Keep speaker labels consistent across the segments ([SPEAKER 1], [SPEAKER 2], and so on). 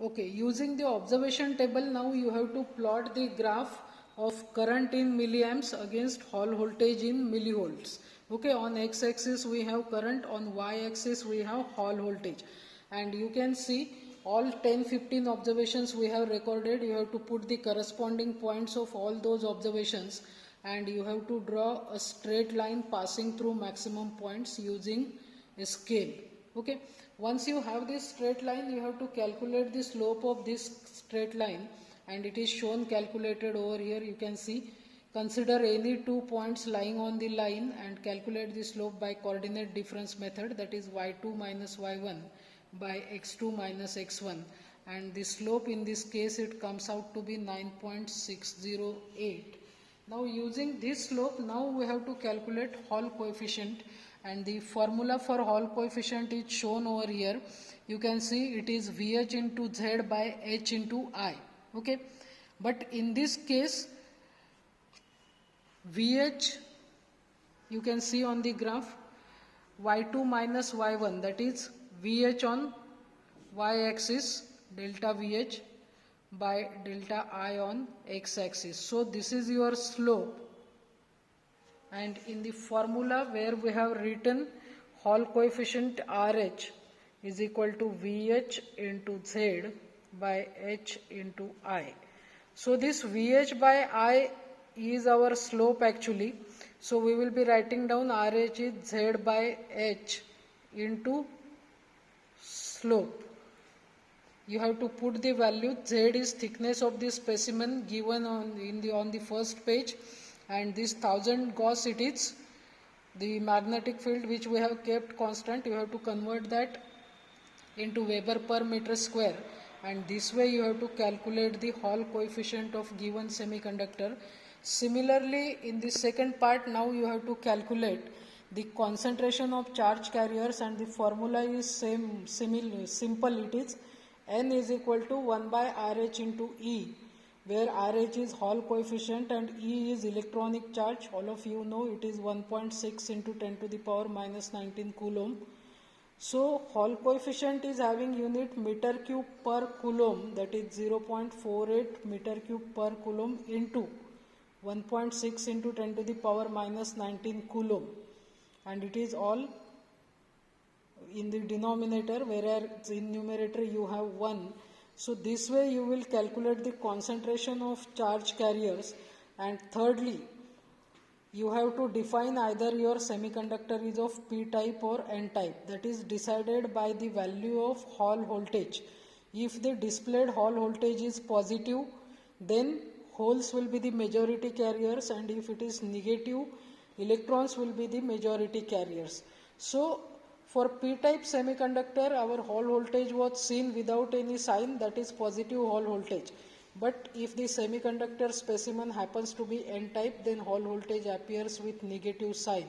[SPEAKER 1] Okay, using the observation table, now you have to plot the graph of current in milliamps against Hall voltage in millivolts. Okay, on x-axis we have current, on y-axis we have Hall voltage, and you can see all 10-15 observations we have recorded. You have to put the corresponding points of all those observations, and you have to draw a straight line passing through maximum points using a scale. Okay, once you have this straight line, you have to calculate the slope of this straight line, and it is shown calculated over here. You can see, consider any 2 points lying on the line and calculate the slope by coordinate difference method, that is y2 minus y1 by x2 minus x1, and the slope in this case it comes out to be 9.608. Now using this slope, now we have to calculate Hall coefficient, and the formula for Hall coefficient is shown over here. You can see it is VH into Z by H into I. Okay, but in this case VH, you can see on the graph, y2 minus y1, that is VH on y-axis, delta VH by delta I on x-axis. So this is your slope, and in the formula where we have written Hall coefficient RH is equal to VH into Z by H into I. So this VH by I is our slope actually. So we will be writing down RH is Z by H into slope. You have to put the value. Z is thickness of the specimen given on the first page, and this 1000 Gauss, it is the magnetic field which we have kept constant. You have to convert that into Weber per meter square, and this way you have to calculate the Hall coefficient of given semiconductor. Similarly, in the second part, now you have to calculate the concentration of charge carriers, and the formula is simple. It is N is equal to 1 by RH into E, where RH is Hall coefficient and E is electronic charge. All of you know it is 1.6 into 10 to the power minus 19 coulomb. So Hall coefficient is having unit meter cube per coulomb, that is 0.48 meter cube per coulomb into 1.6 into 10 to the power minus 19 coulomb, and it is all in the denominator, whereas in numerator you have 1. So this way you will calculate the concentration of charge carriers. And thirdly, you have to define either your semiconductor is of P type or N type. That is decided by the value of Hall voltage. If the displayed Hall voltage is positive, then holes will be the majority carriers, and if it is negative, electrons will be the majority carriers. So for P-type semiconductor, our Hall voltage was seen without any sign, that is positive Hall voltage. But if the semiconductor specimen happens to be N-type, then Hall voltage appears with negative sign.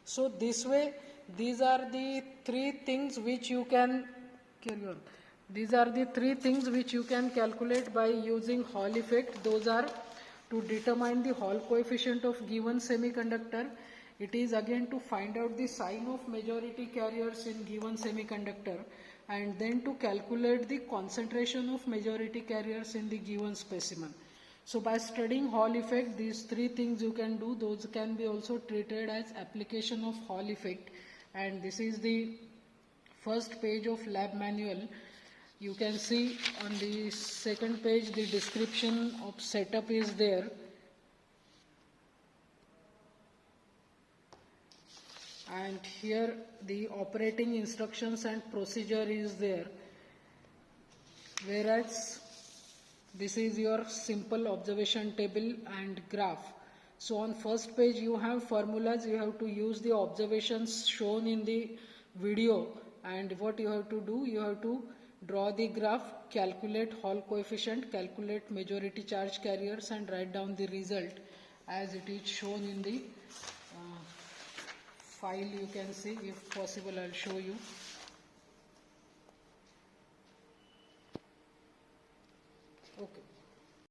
[SPEAKER 1] So this way, these are the three things which you can carry on. These are the three things which you can calculate by using Hall effect. Those are to determine the Hall coefficient of given semiconductor. It is again to find out the sign of majority carriers in given semiconductor, and then to calculate the concentration of majority carriers in the given specimen. So by studying Hall effect, these three things you can do. Those can be also treated as application of Hall effect, and this is the first page of lab manual. You can see on the second page the description of setup is there. And here the operating instructions and procedure is there. Whereas this is your simple observation table and graph. So on first page you have formulas. You have to use the observations shown in the video, and what you have to do, you have to draw the graph, calculate Hall coefficient, calculate majority charge carriers, and write down the result as it is shown in the file. You can see, if possible I'll show you.